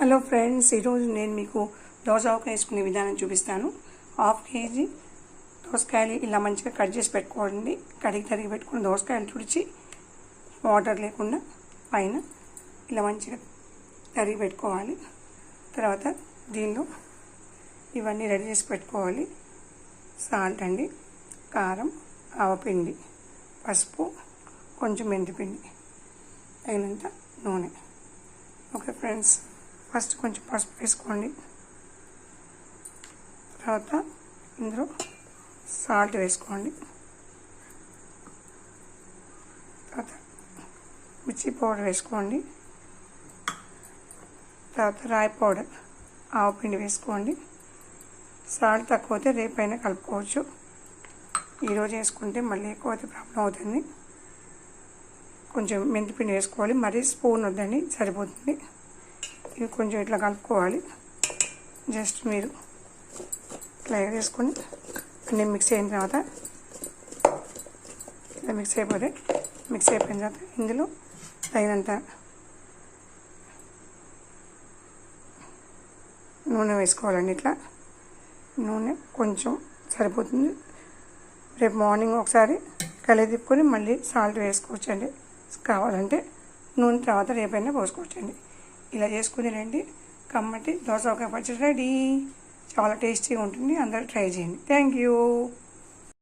Hello friends, ఈరోజు నేను మీకు దోస ఆవకాయ వేసుకునే విధానం చూపిస్తాను. 1/2 కేజీ దోసకాయలు ఇలా మంచిగా కట్ చేసి పెట్టుకోండి. కడిగి తరిగి పెట్టుకుని దోసకాయలు తుడిచి వాటర్ లేకుండా పైన ఇలా మంచిగా తరిగి పెట్టుకోవాలి. తర్వాత దీనిలో ఇవన్నీ రెడీ చేసి పెట్టుకోవాలి. సాల్ట్ అండి, కారం, ఆవపిండి, పసుపు, కొంచెం మెంతిపిండి, తగినంత నూనె. ఓకే ఫ్రెండ్స్, ఫస్ట్ కొంచెం పసుపు వేసుకోండి. తర్వాత ఇందులో సాల్ట్ వేసుకోండి. తర్వాత మిర్చి పౌడర్ వేసుకోండి. తర్వాత రాయి పౌడర్, ఆవపిండి వేసుకోండి. సాల్ట్ తక్కువ అయితే రేపైనా కలుపుకోవచ్చు. ఈరోజు వేసుకుంటే మళ్ళీ ఎక్కువ అయితే ప్రాబ్లం అవుతుంది. కొంచెం మెంతిపిండి వేసుకోవాలి, మరీ స్పూన్ వద్దండి, సరిపోతుంది. ఇవి కొంచెం ఇట్లా కలుపుకోవాలి. జస్ట్ మీరు ఇట్లా వేసుకొని అన్నీ మిక్స్ అయిన తర్వాత ఇట్లా మిక్స్ అయిపోయిన తర్వాత ఇందులో తగినంత నూనె వేసుకోవాలండి. ఇట్లా నూనె కొంచెం సరిపోతుంది. రేపు మార్నింగ్ ఒకసారి కలిపి తిప్పుకొని మళ్ళీ సాల్ట్ వేసుకోవచ్చండి. కావాలంటే నూనె తర్వాత రేపైనా పోసుకోవచ్చండి. ఇలా చేసుకుని రండి, కమ్మటి దోస ఆవకాయ పచ్చడి రెడీ. చాలా టేస్టీగా ఉంటుంది. అందరూ ట్రై చేయండి. Thank you.